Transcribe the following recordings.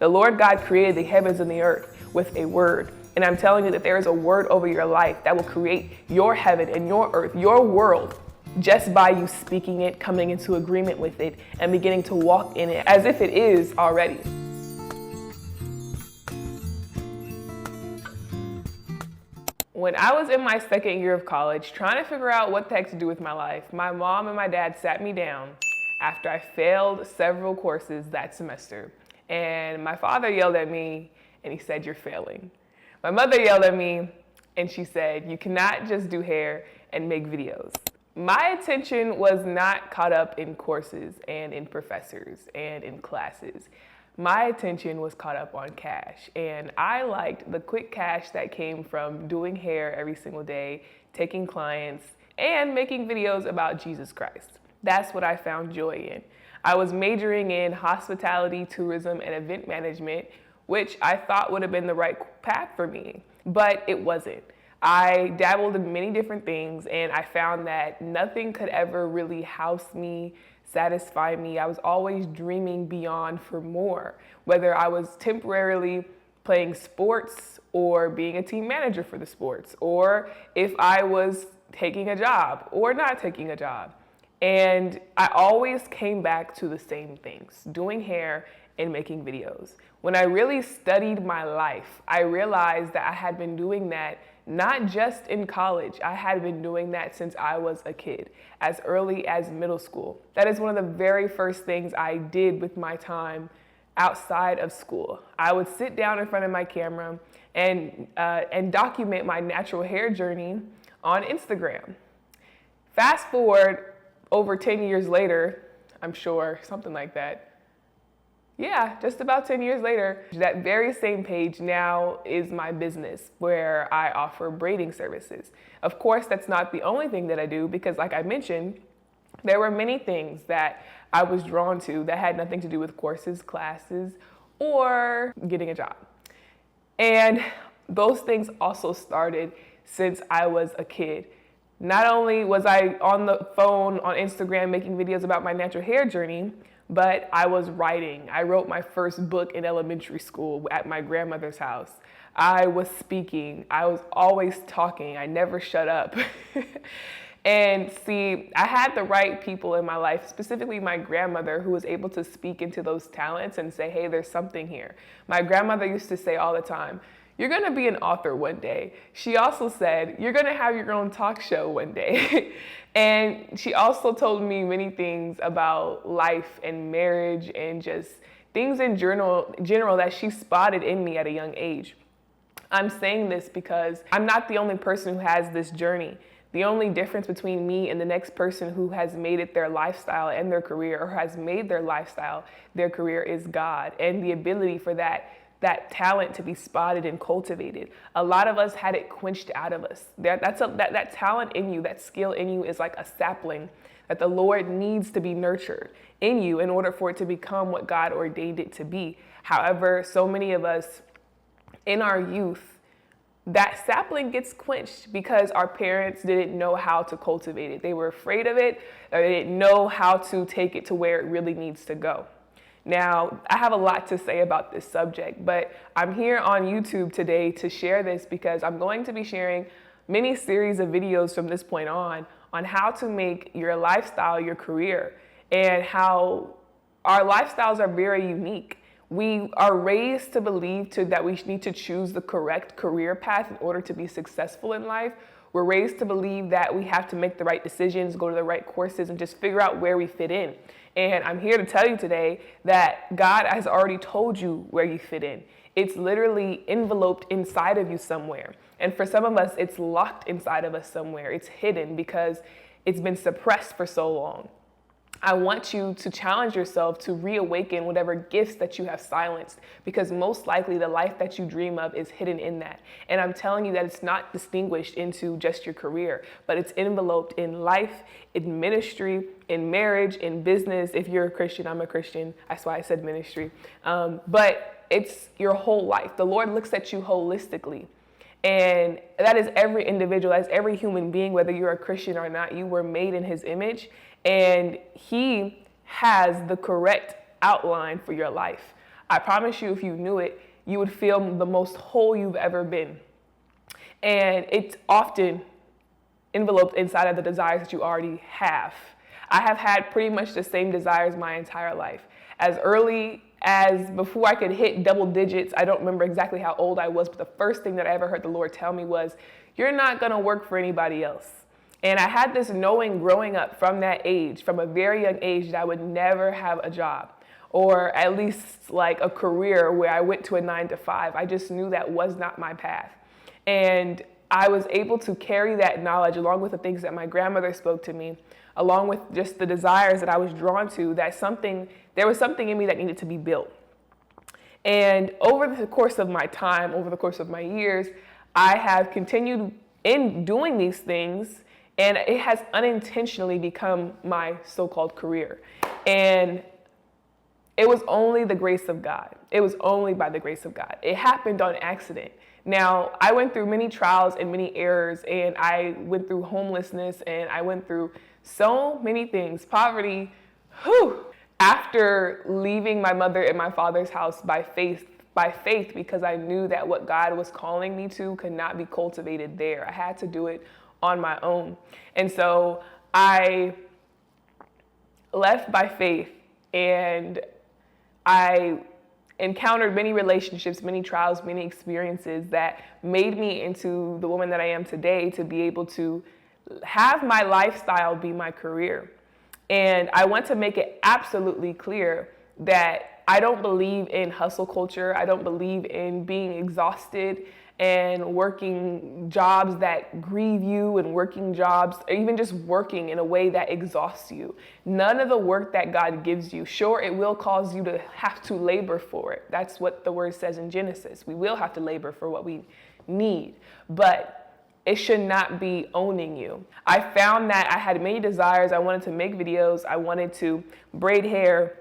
The Lord God created the heavens and the earth with a word. And I'm telling you that there is a word over your life that will create your heaven and your earth, your world, just by you speaking it, coming into agreement with it, and beginning to walk in it as if it is already. When I was in my second year of college, trying to figure out what the heck to do with my life, my mom and my dad sat me down after I failed several courses that semester. And my father yelled at me and he said, "You're failing." My mother yelled at me and she said, "You cannot just do hair and make videos." My attention was not caught up in courses and in professors and in classes. My attention was caught up on cash, and I liked the quick cash that came from doing hair every single day, taking clients, and making videos about Jesus Christ. That's what I found joy in. I was majoring in hospitality, tourism, and event management, which I thought would have been the right path for me, but it wasn't. I dabbled in many different things, and I found that nothing could ever really house me, satisfy me. I was always dreaming beyond for more, whether I was temporarily playing sports or being a team manager for the sports, or if I was taking a job or not taking a job. And I always came back to the same things, doing hair and making videos. When I really studied my life, I realized that I had been doing that not just in college. I had been doing that since I was a kid, as early as middle school. That is one of the very first things I did with my time outside of school. I would sit down in front of my camera and document my natural hair journey on Instagram. Fast forward over 10 years later, I'm sure, something like that. Yeah, just about 10 years later, that very same page now is my business where I offer braiding services. Of course, that's not the only thing that I do because like I mentioned, there were many things that I was drawn to that had nothing to do with courses, classes, or getting a job. And those things also started since I was a kid. Not only was I on the phone on Instagram making videos about my natural hair journey, but I was writing. I wrote my first book in elementary school at my grandmother's house. I was speaking. I was always talking. I never shut up. And see, I had the right people in my life, specifically my grandmother, who was able to speak into those talents and say, hey, there's something here. My grandmother used to say all the time, you're gonna be an author one day. She also said, you're gonna have your own talk show one day. And she also told me many things about life and marriage and just things in general that she spotted in me at a young age. I'm saying this because I'm not the only person who has this journey. The only difference between me and the next person who has made it their lifestyle and their career, or has made their lifestyle their career, is God, and the ability for that talent to be spotted and cultivated. A lot of us had it quenched out of us. That talent in you, that skill in you is like a sapling that the Lord needs to be nurtured in you in order for it to become what God ordained it to be. However, so many of us in our youth, that sapling gets quenched because our parents didn't know how to cultivate it. They were afraid of it, or they didn't know how to take it to where it really needs to go. Now, I have a lot to say about this subject, but I'm here on YouTube today to share this because I'm going to be sharing many series of videos from this point on how to make your lifestyle your career, and how our lifestyles are very unique. We are raised to believe that we need to choose the correct career path in order to be successful in life. We're raised to believe that we have to make the right decisions, go to the right courses, and just figure out where we fit in. And I'm here to tell you today that God has already told you where you fit in. It's literally enveloped inside of you somewhere. And for some of us, it's locked inside of us somewhere. It's hidden because it's been suppressed for so long. I want you to challenge yourself to reawaken whatever gifts that you have silenced, because most likely the life that you dream of is hidden in that. And I'm telling you that it's not distinguished into just your career, but it's enveloped in life, in ministry, in marriage, in business. If you're a Christian, I'm a Christian. That's why I said ministry. But it's your whole life. The Lord looks at you holistically. And that is every individual, that's every human being, whether you're a Christian or not. You were made in His image, and He has the correct outline for your life. I promise you, if you knew it, you would feel the most whole you've ever been. And it's often enveloped inside of the desires that you already have. I have had pretty much the same desires my entire life. As early as before I could hit double digits, I don't remember exactly how old I was, but the first thing that I ever heard the Lord tell me was, you're not gonna work for anybody else. And I had this knowing growing up from that age, from a very young age, that I would never have a job, or at least like a career where I went to a 9 to 5. I just knew that was not my path. And I was able to carry that knowledge along with the things that my grandmother spoke to me, along with just the desires that I was drawn to, that there was something in me that needed to be built. And over the course of my time, over the course of my years, I have continued in doing these things, and it has unintentionally become my so-called career. And it was only the grace of God. It was only by the grace of God. It happened on accident. Now, I went through many trials and many errors, and I went through homelessness, and I went through so many things, poverty. After leaving my mother and my father's house by faith, because I knew that what God was calling me to could not be cultivated there. I had to do it on my own. And so I left by faith, and I encountered many relationships, many trials, many experiences that made me into the woman that I am today, to be able to have my lifestyle be my career. And I want to make it absolutely clear that I don't believe in hustle culture. I don't believe in being exhausted and working jobs that grieve you, and working jobs, or even just working in a way that exhausts you. None of the work that God gives you, sure, it will cause you to have to labor for it. That's what the word says in Genesis. We will have to labor for what we need, but it should not be owning you. I found that I had many desires. I wanted to make videos. I wanted to braid hair,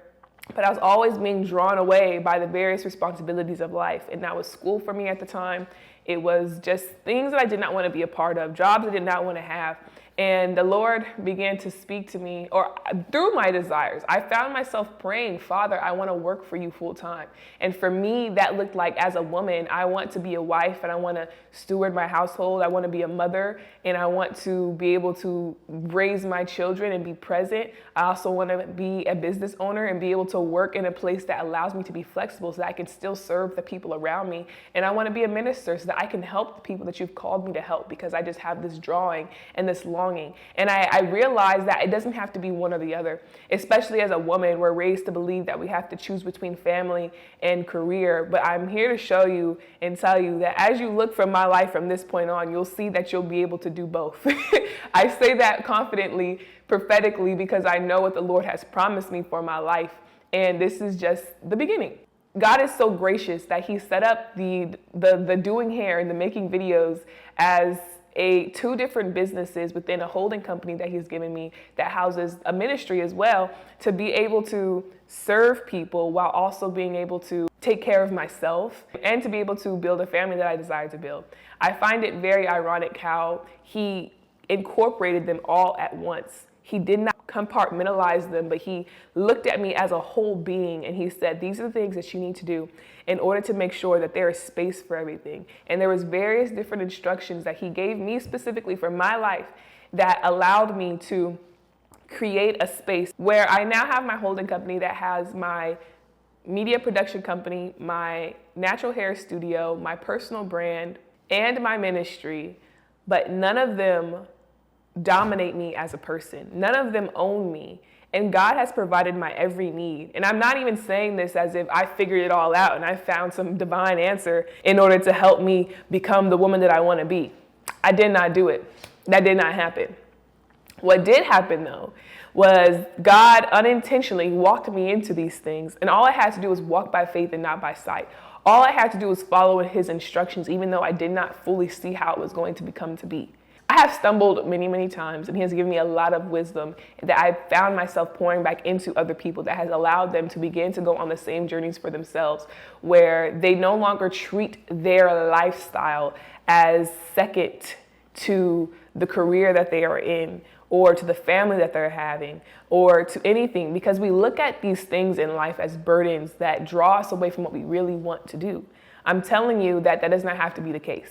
but I was always being drawn away by the various responsibilities of life. And that was school for me at the time. It was just things that I did not want to be a part of, jobs I did not want to have. And the Lord began to speak to me, or through my desires, I found myself praying, Father, I want to work for you full time. And for me, that looked like, as a woman, I want to be a wife, and I want to steward my household. I want to be a mother, and I want to be able to raise my children and be present. I also want to be a business owner and be able to work in a place that allows me to be flexible, so that I can still serve the people around me. And I want to be a minister so that I can help the people that you've called me to help, because I just have this drawing and this longing. And I realized that it doesn't have to be one or the other. Especially as a woman, we're raised to believe that we have to choose between family and career. But I'm here to show you and tell you that as you look from my life from this point on, you'll see that you'll be able to do both. I say that confidently, prophetically, because I know what the Lord has promised me for my life. And this is just the beginning. God is so gracious that He set up the doing hair and the making videos as two different businesses within a holding company that He's given me, that houses a ministry as well, to be able to serve people while also being able to take care of myself and to be able to build a family that I desire to build. I find it very ironic how He incorporated them all at once. He did not compartmentalize them, but He looked at me as a whole being, and He said, these are the things that you need to do in order to make sure that there is space for everything. And there was various different instructions that He gave me specifically for my life that allowed me to create a space where I now have my holding company that has my media production company, my natural hair studio, my personal brand, and my ministry, but none of them dominate me as a person. None of them own me. And God has provided my every need. And I'm not even saying this as if I figured it all out and I found some divine answer in order to help me become the woman that I want to be. I did not do it. That did not happen. What did happen, though, was God unintentionally walked me into these things. And all I had to do was walk by faith and not by sight. All I had to do was follow His instructions, even though I did not fully see how it was going to become to be. I have stumbled many, many times, and He has given me a lot of wisdom that I've found myself pouring back into other people, that has allowed them to begin to go on the same journeys for themselves, where they no longer treat their lifestyle as second to the career that they are in, or to the family that they're having, or to anything, because we look at these things in life as burdens that draw us away from what we really want to do. I'm telling you that that does not have to be the case.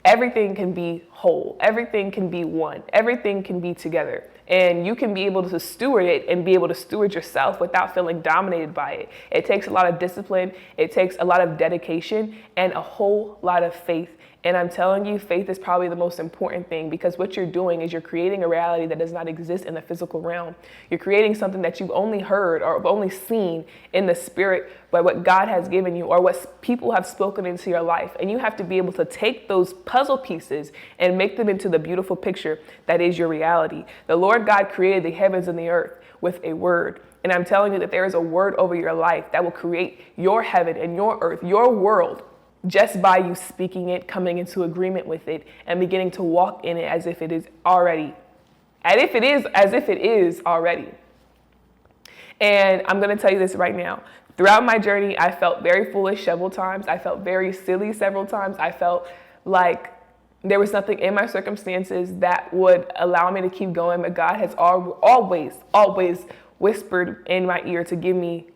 Everything can be whole. Everything can be one. Everything can be together. And you can be able to steward it and be able to steward yourself without feeling dominated by it. It takes a lot of discipline. It takes a lot of dedication and a whole lot of faith. And I'm telling you, faith is probably the most important thing, because what you're doing is you're creating a reality that does not exist in the physical realm. You're creating something that you've only heard or only seen in the spirit by what God has given you or what people have spoken into your life. And you have to be able to take those puzzle pieces and make them into the beautiful picture that is your reality. The Lord God created the heavens and the earth with a word. And I'm telling you that there is a word over your life that will create your heaven and your earth, your world, just by you speaking it, coming into agreement with it, and beginning to walk in it as if it is already. As if it is already. And I'm going to tell you this right now. Throughout my journey, I felt very foolish several times. I felt very silly several times. I felt like there was nothing in my circumstances that would allow me to keep going. But God has always whispered in my ear to give me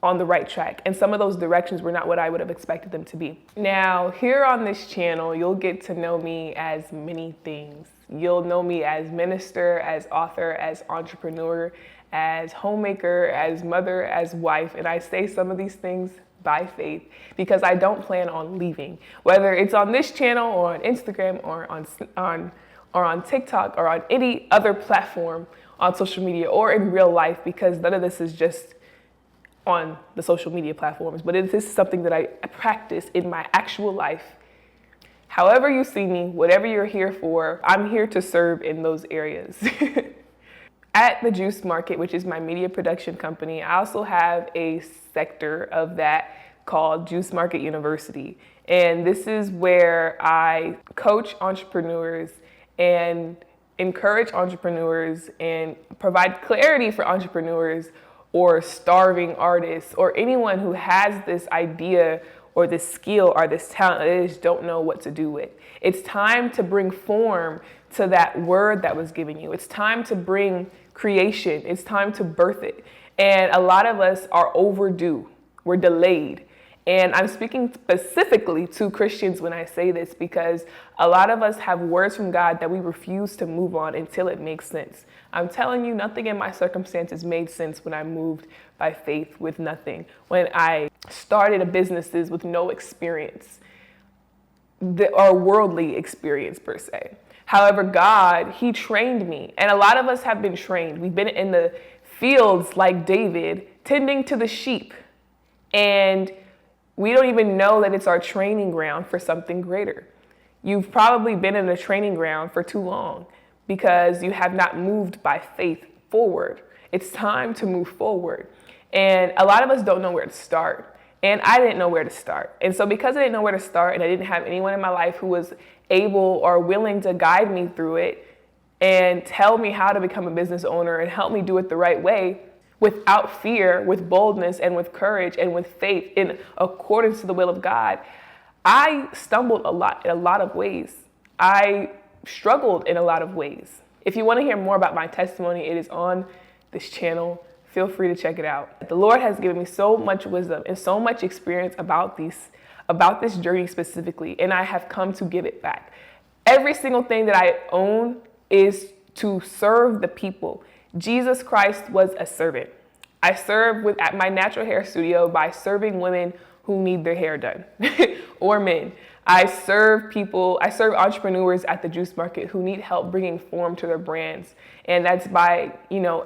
on the right track. And some of those directions were not what I would have expected them to be. Now, here on this channel, you'll get to know me as many things. You'll know me as minister, as author, as entrepreneur, as homemaker, as mother, as wife. And I say some of these things by faith because I don't plan on leaving. Whether it's on this channel or on Instagram or on TikTok or on any other platform on social media or in real life, because none of this is just on the social media platforms, but this is something that I practice in my actual life. However you see me, whatever you're here for, I'm here to serve in those areas. At the Juice Market, which is my media production company, I also have a sector of that called Juice Market University. And this is where I coach entrepreneurs and encourage entrepreneurs and provide clarity for entrepreneurs or starving artists or anyone who has this idea or this skill or this talent that they just don't know what to do with. It's time to bring form to that word that was given you. It's time to bring creation. It's time to birth it. And a lot of us are overdue. We're delayed. And I'm speaking specifically to Christians when I say this, because a lot of us have words from God that we refuse to move on until it makes sense. I'm telling you, nothing in my circumstances made sense when I moved by faith with nothing. When I started businesses with no experience, or worldly experience per se. However, God, He trained me. And a lot of us have been trained. We've been in the fields like David, tending to the sheep. And we don't even know that it's our training ground for something greater. You've probably been in a training ground for too long because you have not moved by faith forward. It's time to move forward. And a lot of us don't know where to start. And I didn't know where to start. And so because I didn't know where to start and I didn't have anyone in my life who was able or willing to guide me through it and tell me how to become a business owner and help me do it the right way, without fear, with boldness and with courage and with faith in accordance to the will of God, I stumbled a lot in a lot of ways. I struggled in a lot of ways. If you want to hear more about my testimony, it is on this channel. Feel free to check it out. The Lord has given me so much wisdom and so much experience about this journey specifically, and I have come to give it back. Every single thing that I own is to serve the people. Jesus Christ was a servant. I serve at my natural hair studio by serving women who need their hair done or men. I serve entrepreneurs at the Juice Market who need help bringing form to their brands. And that's by,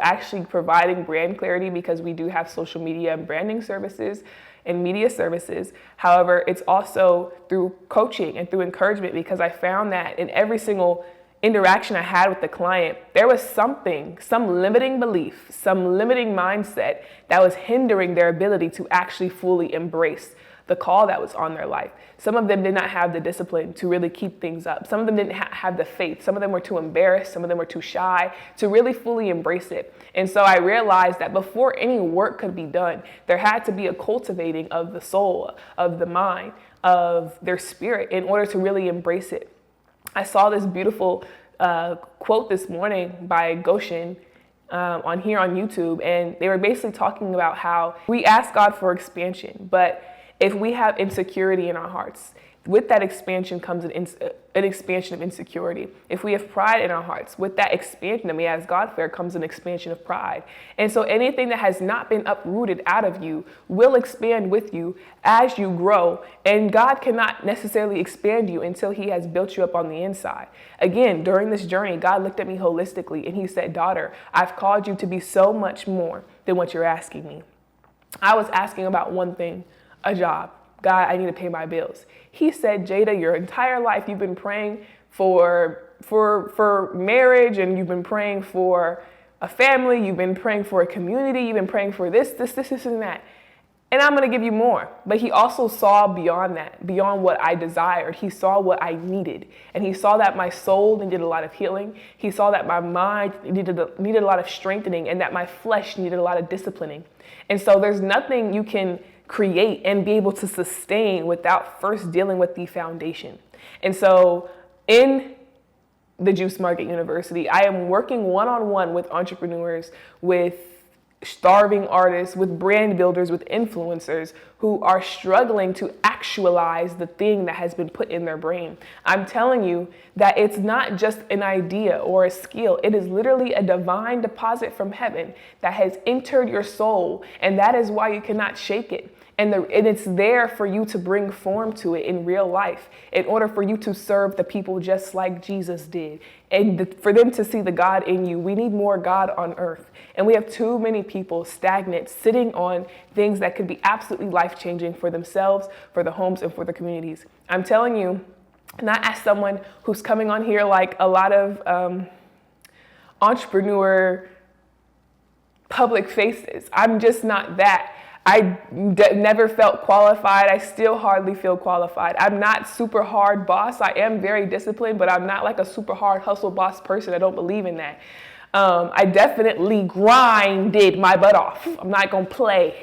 actually providing brand clarity, because we do have social media and branding services and media services. However, it's also through coaching and through encouragement, because I found that in every single interaction I had with the client, there was some limiting belief, some limiting mindset that was hindering their ability to actually fully embrace the call that was on their life. Some of them did not have the discipline to really keep things up. Some of them didn't have the faith. Some of them were too embarrassed. Some of them were too shy to really fully embrace it. And so I realized that before any work could be done, there had to be a cultivating of the soul, of the mind, of their spirit in order to really embrace it. I saw this beautiful quote this morning by Goshen on YouTube, and they were basically talking about how we ask God for expansion, but if we have insecurity in our hearts, with that expansion comes an expansion of insecurity. If we have pride in our hearts, with that expansion that we ask God for comes an expansion of pride. And so anything that has not been uprooted out of you will expand with you as you grow. And God cannot necessarily expand you until he has built you up on the inside. Again, during this journey, God looked at me holistically and he said, daughter, I've called you to be so much more than what you're asking me. I was asking about one thing, a job. God, I need to pay my bills. He said, Jada, your entire life you've been praying for marriage, and you've been praying for a family, you've been praying for a community, you've been praying for this, and that. And I'm going to give you more. But he also saw beyond that, beyond what I desired. He saw what I needed. And he saw that my soul needed a lot of healing. He saw that my mind needed a lot of strengthening, and that my flesh needed a lot of disciplining. And so there's nothing you can create and be able to sustain without first dealing with the foundation. And so in the Juice Market University, I am working one-on-one with entrepreneurs, with starving artists, with brand builders, with influencers who are struggling to actualize the thing that has been put in their brain. I'm telling you that it's not just an idea or a skill. It is literally a divine deposit from heaven that has entered your soul, and that is why you cannot shake it. And it's there for you to bring form to it in real life in order for you to serve the people just like Jesus did. And for them to see the God in you, we need more God on earth. And we have too many people stagnant, sitting on things that could be absolutely life-changing for themselves, for the homes, and for the communities. I'm telling you, not as someone who's coming on here like a lot of entrepreneur public faces. I'm just not that. I never felt qualified. I still hardly feel qualified. I'm not super hard boss. I am very disciplined, but I'm not like a super hard hustle boss person. I don't believe in that. I definitely grinded my butt off. I'm not going to play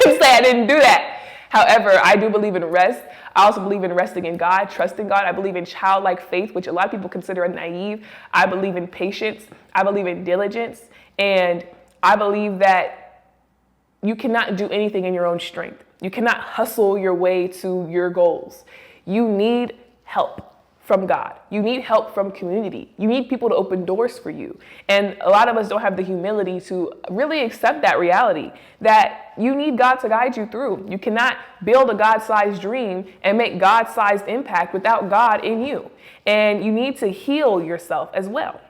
and say I didn't do that. However, I do believe in rest. I also believe in resting in God, trusting God. I believe in childlike faith, which a lot of people consider naive. I believe in patience. I believe in diligence. And I believe that you cannot do anything in your own strength. You cannot hustle your way to your goals. You need help from God. You need help from community. You need people to open doors for you. And a lot of us don't have the humility to really accept that reality, that you need God to guide you through. You cannot build a God-sized dream and make God-sized impact without God in you. And you need to heal yourself as well.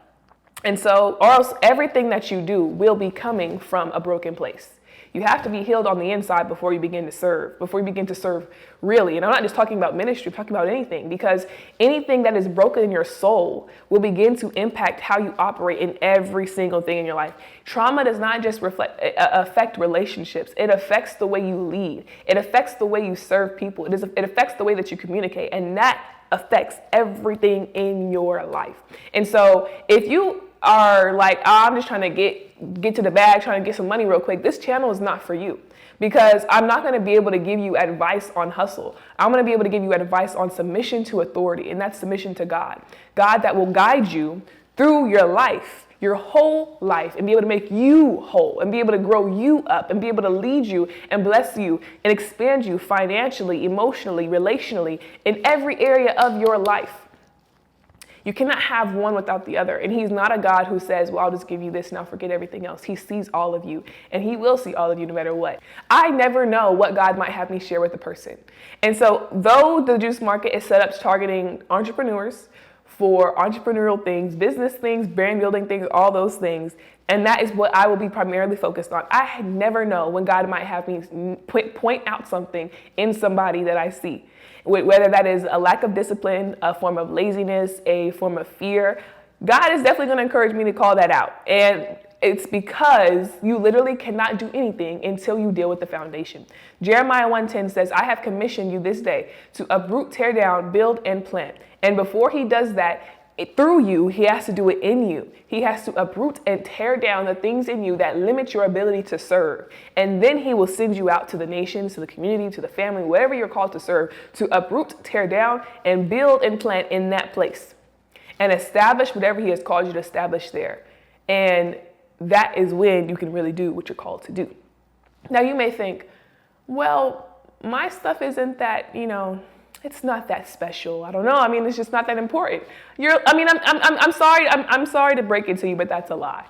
And so, or else everything that you do will be coming from a broken place. You have to be healed on the inside before you begin to serve really. And I'm not just talking about ministry, I'm talking about anything, because anything that is broken in your soul will begin to impact how you operate in every single thing in your life. Trauma does not just affect relationships. It affects the way you lead. It affects the way you serve people. It affects the way that you communicate, and that affects everything in your life. And so if you are like, oh, I'm just trying to get to the bag, trying to get some money real quick, this channel is not for you, because I'm not going to be able to give you advice on hustle. I'm going to be able to give you advice on submission to authority, and that's submission to God. God that will guide you through your life, your whole life, and be able to make you whole, and be able to grow you up, and be able to lead you and bless you and expand you financially, emotionally, relationally, in every area of your life. You cannot have one without the other. And he's not a God who says, well, I'll just give you this and I'll forget everything else. He sees all of you, and he will see all of you no matter what. I never know what God might have me share with a person. And so though the Juice Market is set up targeting entrepreneurs for entrepreneurial things, business things, brand building things, all those things, and that is what I will be primarily focused on. I never know when God might have me point out something in somebody that I see. Whether that is a lack of discipline, a form of laziness, a form of fear, God is definitely going to encourage me to call that out. And it's because you literally cannot do anything until you deal with the foundation. Jeremiah 1:10 says, I have commissioned you this day to uproot, tear down, build, and plant. And before he does that, through you, he has to do it in you. He has to uproot and tear down the things in you that limit your ability to serve. And then he will send you out to the nations, to the community, to the family, wherever you're called to serve, to uproot, tear down, and build and plant in that place. and establish whatever he has called you to establish there. And that is when you can really do what you're called to do. Now you may think, well, my stuff isn't that, it's not that special. I don't know. I mean, it's just not that important. I'm sorry to break it to you, but that's a lie.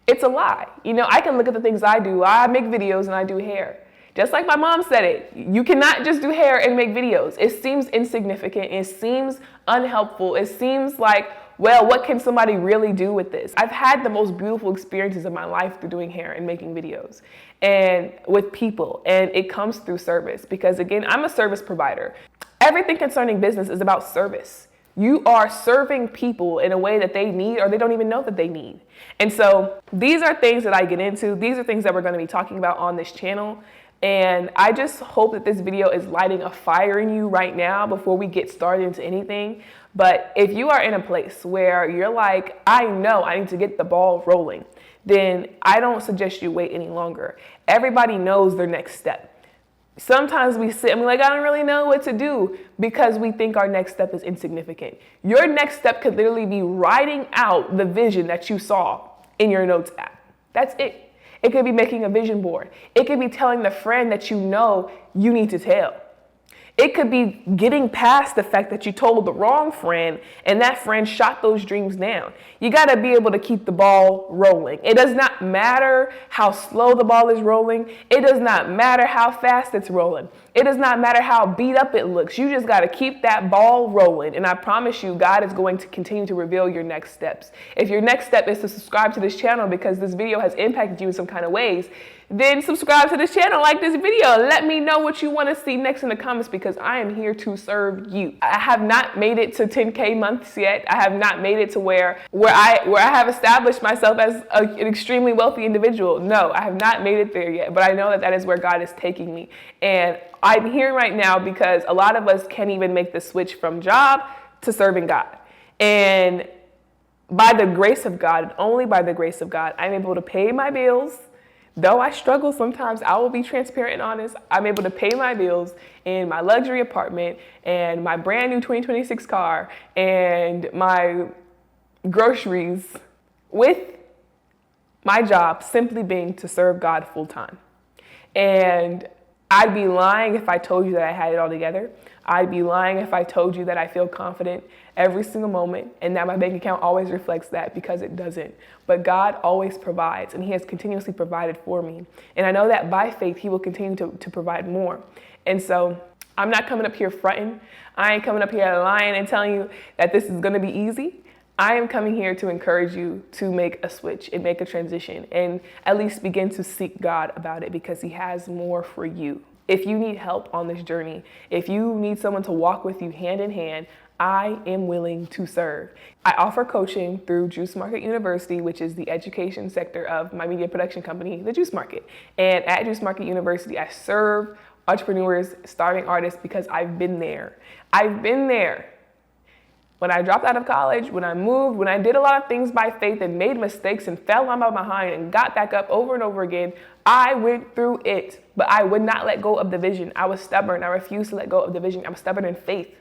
It's a lie. I can look at the things I do. I make videos and I do hair. Just like my mom said it, you cannot just do hair and make videos. It seems insignificant. It seems unhelpful. It seems like, well, what can somebody really do with this? I've had the most beautiful experiences of my life through doing hair and making videos and with people. And it comes through service because, again, I'm a service provider. Everything concerning business is about service. You are serving people in a way that they need or they don't even know that they need. And so these are things that I get into. These are things that we're going to be talking about on this channel. And I just hope that this video is lighting a fire in you right now before we get started into anything. But if you are in a place where you're like, I know I need to get the ball rolling, then I don't suggest you wait any longer. Everybody knows their next step. Sometimes we sit and we're like, I don't really know what to do because we think our next step is insignificant. Your next step could literally be writing out the vision that you saw in your notes app. That's it. It could be making a vision board. It could be telling the friend that you know you need to tell. It could be getting past the fact that you told the wrong friend and that friend shot those dreams down. You got to be able to keep the ball rolling. It does not matter how slow the ball is rolling. It does not matter how fast it's rolling. It does not matter how beat up it looks. You just got to keep that ball rolling. And I promise you, God is going to continue to reveal your next steps. If your next step is to subscribe to this channel because this video has impacted you in some kind of ways, then subscribe to this channel, like this video. Let me know what you want to see next in the comments because I am here to serve you. I have not made it to 10K months yet. I have not made it to where I have established myself as an extremely wealthy individual. No, I have not made it there yet, but I know that that is where God is taking me. And I'm here right now because a lot of us can't even make the switch from job to serving God. And by the grace of God, and only by the grace of God, I'm able to pay my bills. Though I struggle sometimes, I will be transparent and honest. I'm able to pay my bills in my luxury apartment and my brand new 2026 car and my groceries with my job simply being to serve God full time. And I'd be lying if I told you that I had it all together. I'd be lying if I told you that I feel confident every single moment and that my bank account always reflects that, because it doesn't. But God always provides, and he has continuously provided for me. And I know that by faith, he will continue to provide more. And so I'm not coming up here fronting. I ain't coming up here lying and telling you that this is going to be easy. I am coming here to encourage you to make a switch and make a transition and at least begin to seek God about it, because he has more for you. If you need help on this journey, if you need someone to walk with you hand in hand, I am willing to serve. I offer coaching through Juice Market University, which is the education sector of my media production company, The Juice Market. And at Juice Market University, I serve entrepreneurs, starving artists, because I've been there. I've been there. When I dropped out of college, when I moved, when I did a lot of things by faith and made mistakes and fell on my behind and got back up over and over again, I went through it, but I would not let go of the vision. I was stubborn. I refused to let go of the vision. I was stubborn in faith.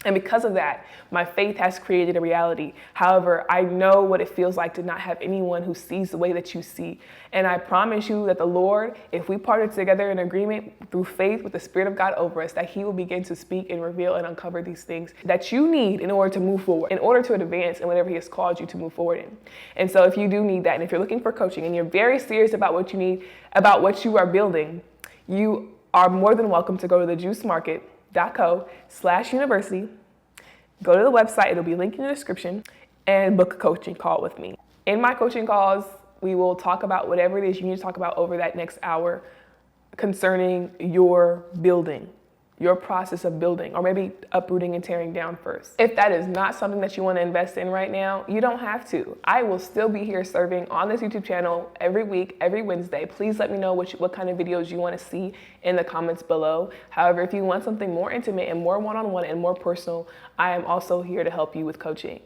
And because of that, my faith has created a reality. However, I know what it feels like to not have anyone who sees the way that you see. And I promise you that the Lord, if we partner together in agreement through faith with the Spirit of God over us, that he will begin to speak and reveal and uncover these things that you need in order to move forward, in order to advance in whatever he has called you to move forward in. And so if you do need that, and if you're looking for coaching and you're very serious about what you need, about what you are building, you are more than welcome to go to thejuicemarket.co/university. Go to the website, it'll be linked in the description, and book a coaching call with me. In my coaching calls, we will talk about whatever it is you need to talk about over that next hour concerning your building, your process of building, or maybe uprooting and tearing down first. If that is not something that you want to invest in right now, you don't have to. I will still be here serving on this YouTube channel every week, every Wednesday. Please let me know what kind of videos you want to see in the comments below. However, if you want something more intimate and more one-on-one and more personal, I am also here to help you with coaching.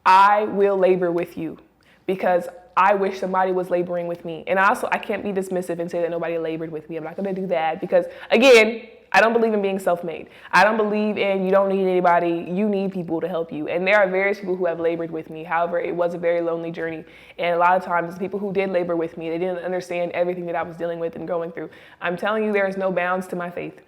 I will labor with you because I wish somebody was laboring with me. And I can't be dismissive and say that nobody labored with me. I'm not going to do that because, again, I don't believe in being self-made. I don't believe in you don't need anybody, you need people to help you. And there are various people who have labored with me. However, it was a very lonely journey. And a lot of times the people who did labor with me, they didn't understand everything that I was dealing with and going through. I'm telling you, there is no bounds to my faith.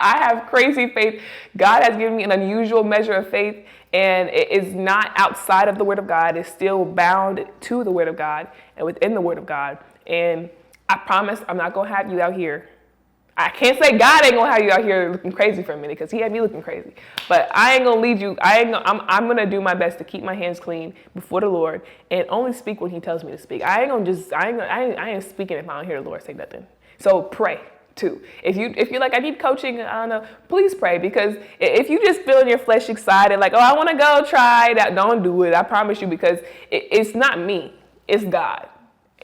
I have crazy faith. God has given me an unusual measure of faith, and it is not outside of the Word of God. It's still bound to the Word of God and within the Word of God. And I promise I'm not going to have you out here. I can't say God ain't gonna have you out here looking crazy for a minute, because he had me looking crazy. But I ain't gonna lead you. I'm gonna do my best to keep my hands clean before the Lord and only speak when he tells me to speak. I ain't speaking if I don't hear the Lord say nothing. So pray too. If you're like, I need coaching, I don't know, please pray, because if you just feel in your flesh excited, like, oh, I want to go try that, don't do it. I promise you, because it's not me, it's God.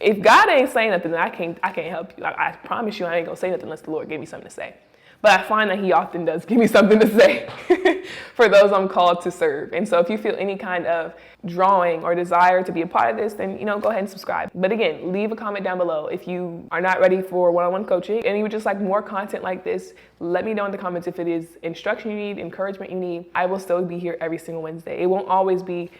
If God ain't saying nothing, then I can't help you. I promise you I ain't going to say nothing unless the Lord gave me something to say. But I find that he often does give me something to say for those I'm called to serve. And so if you feel any kind of drawing or desire to be a part of this, then, go ahead and subscribe. But again, leave a comment down below if you are not ready for one-on-one coaching and you would just like more content like this. Let me know in the comments if it is instruction you need, encouragement you need. I will still be here every single Wednesday. It won't always be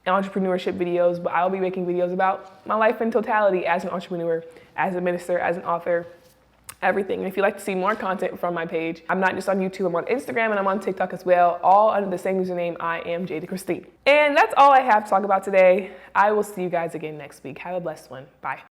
entrepreneurship videos, but I'll be making videos about my life in totality as an entrepreneur, as a minister, as an author, everything. And if you'd like to see more content from my page, I'm not just on YouTube, I'm on Instagram and I'm on TikTok as well, all under the same username, I am Jada Christine. And that's all I have to talk about today. I will see you guys again next week. Have a blessed one. Bye.